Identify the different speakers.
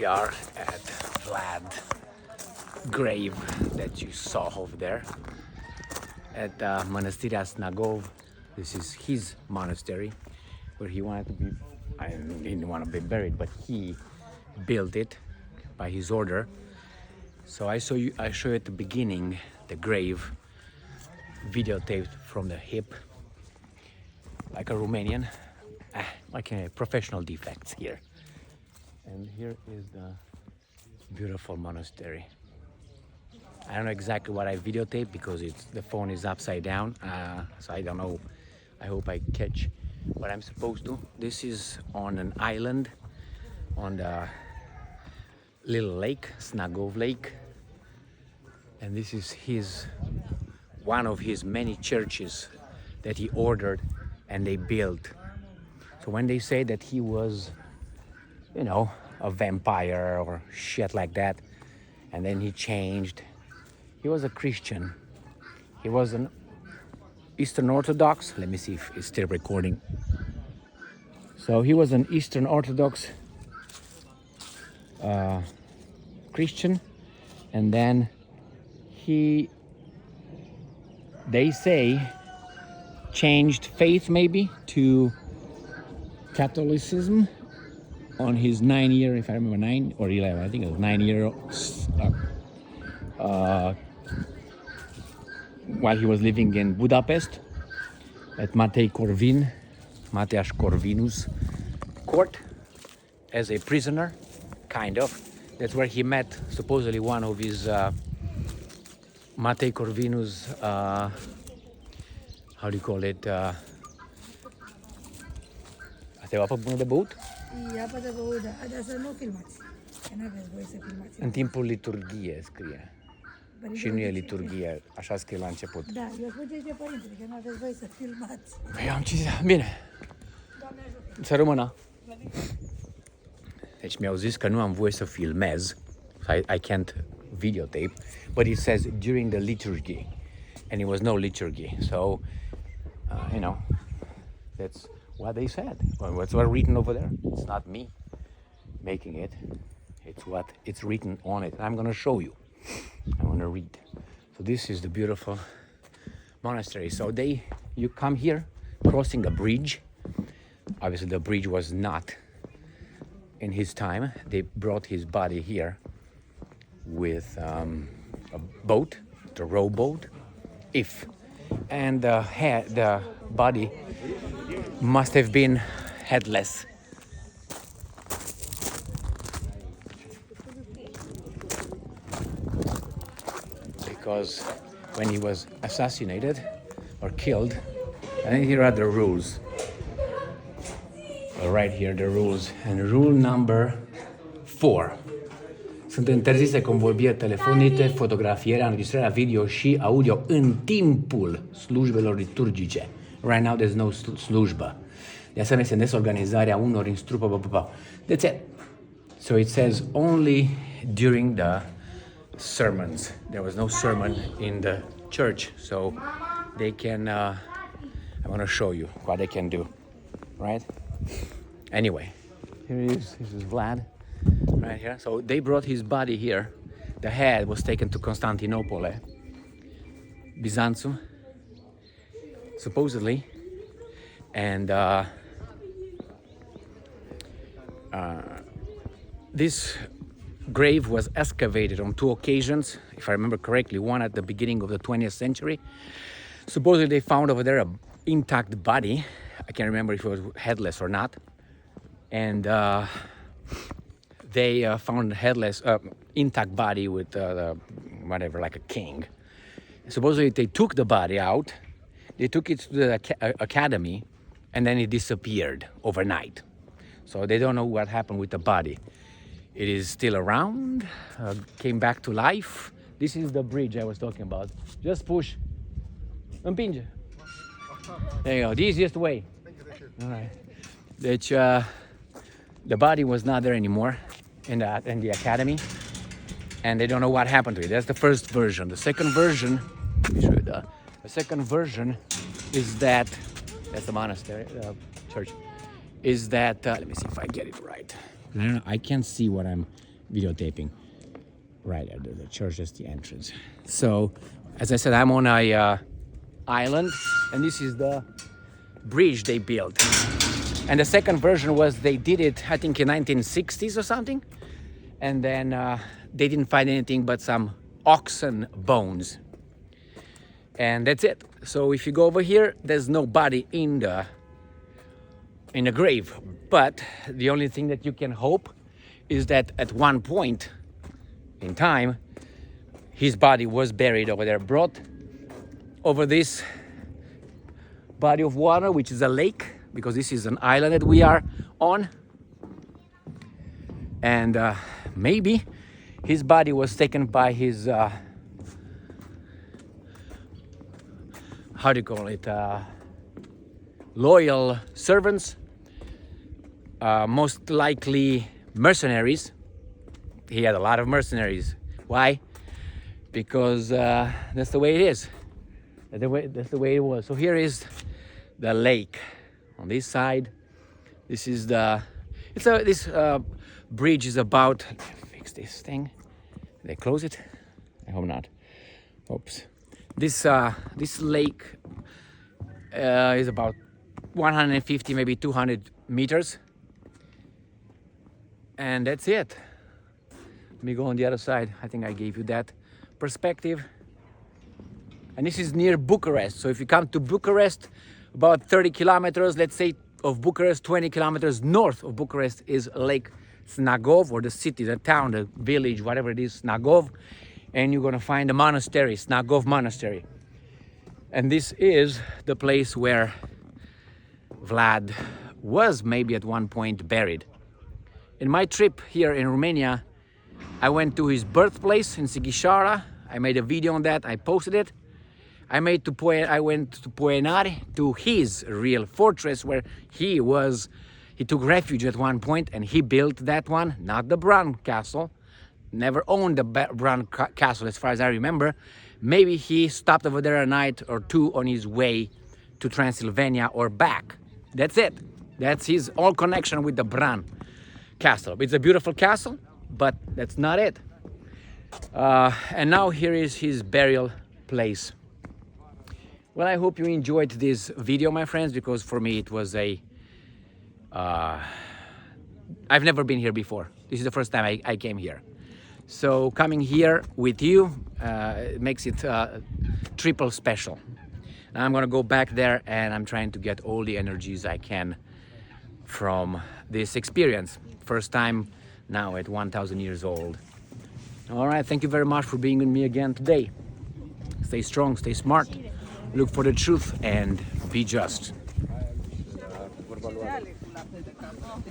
Speaker 1: We are at Vlad grave that you saw over there at Monastery Snagov. This is his monastery where he wanted to be. I didn't want to be buried, but he built it by his order. So I show you at the beginning the grave videotaped from the hip, like a Romanian, like a professional defects here. And here is the beautiful monastery. I don't know exactly what I videotaped because the phone is upside down, so I don't know. I hope I catch what I'm supposed to. This is on an island on the little lake, Snagov Lake, and this is one of his many churches that he ordered and they built. So when they say that he was, you know, a vampire or shit like that, and then he changed, he was a Christian. He was an Eastern Orthodox. Let me see if it's still recording. So he was an Eastern Orthodox Christian, and then they say, changed faith maybe to Catholicism on his 9-year, if I remember 9 or 11, I think it was 9-year while he was living in Budapest at Matei Corvinus court as a prisoner, kind of. That's where he met supposedly one of his Matei Corvinus, how do you call it? Asta e o apă bună de băut?
Speaker 2: E apă de băut, dar să nu filmați, că nu aveți voie să filmați.
Speaker 1: În timpul liturghie scrie. Și nu e liturghie, așa scrie la început.
Speaker 2: Da, eu spun ce zice părintele, că nu aveți voie să filmați.
Speaker 1: Păi am citit, bine.
Speaker 2: Doamne ajută.
Speaker 1: Să rămână. Deci mi-au zis că nu am voie să filmez, I can't videotape, but it says during the liturgy, and it was no liturgy, so, you know, that's what they said, what's written over there. It's not me making it, it's what it's written on it. I'm gonna show you, I'm gonna read. So this is the beautiful monastery. So you come here, crossing a bridge. Obviously the bridge was not in his time. They brought his body here with a boat, the rowboat, and the body must have been headless. Because when he was assassinated or killed, I think here are the rules. Right here, the rules. And rule number 4. Sunt interzise convorbiri telefonice, fotografierea, înregistrarea video și audio în timpul slujbelor liturgice. Right now there's no slujbă. De asemenea, se desorganizarea unor instrumenti. That's it. So it says only during the sermons. There was no sermon in the church, so they can. I want to show you what they can do, right? Anyway, here he is. This is Vlad, right here. So they brought his body here. The head was taken to Constantinople, Byzantium, supposedly, and this grave was excavated on 2 occasions, if I remember correctly. One at the beginning of the 20th century. Supposedly they found over there an intact body. I can't remember if it was headless or not. And they found a headless, intact body with whatever, like a king. Supposedly they took the body out, they took it to the academy, and then it disappeared overnight. So they don't know what happened with the body. It is still around, came back to life. This is the bridge I was talking about. Just push. Împinge. There you go, the easiest way. All right. Deci, the body was not there anymore in the academy, and they don't know what happened to it. That's the first version. The second version, let me show you the second version is that, that's the monastery, church, is that, let me see if I get it right. I can't see what I'm videotaping. Right there, the church is the entrance. So, as I said, I'm on a island, and this is the bridge they built. And the second version was they did it, I think, in 1960s or something. And then they didn't find anything but some oxen bones. And that's it. So if you go over here, there's no body in the grave. But the only thing that you can hope is that at one point in time, his body was buried over there, brought over this body of water, which is a lake, because this is an island that we are on. And maybe his body was taken by his how do you call it, loyal servants, most likely mercenaries. He had a lot of mercenaries. Why? Because that's the way it is. That's the way it was. So here is the lake. On this side, this is this bridge is about. Let me fix this thing. Did they close it? I hope not. Oops. This lake is about 150, maybe 200 meters, and that's it. Let me go on the other side. I think I gave you that perspective. And this is near Bucharest. So if you come to Bucharest, about 30 kilometers, let's say, of Bucharest, 20 kilometers north of Bucharest is Lake Snagov, or the city, the town, the village, whatever it is, Snagov. And you're going to find a monastery, Snagov Monastery. And this is the place where Vlad was maybe at one point buried. In my trip here in Romania, I went to his birthplace in Sighișoara. I made a video on that, I posted it. I went to Poenari, to his real fortress where he took refuge at one point, and he built that one, not the Bran castle. Never owned the Bran castle as far as I remember. Maybe he stopped over there a night or two on his way to Transylvania or back. That's it. That's his all connection with the Bran castle. It's a beautiful castle, but that's not it. And now here is his burial place. Well, I hope you enjoyed this video, my friends, because for me it was I've never been here before. This is the first time I came here. So coming here with you makes it triple special. Now I'm gonna go back there, and I'm trying to get all the energies I can from this experience. First time now at 1,000 years old. All right, thank you very much for being with me again today. Stay strong, stay smart, look for the truth, and be just.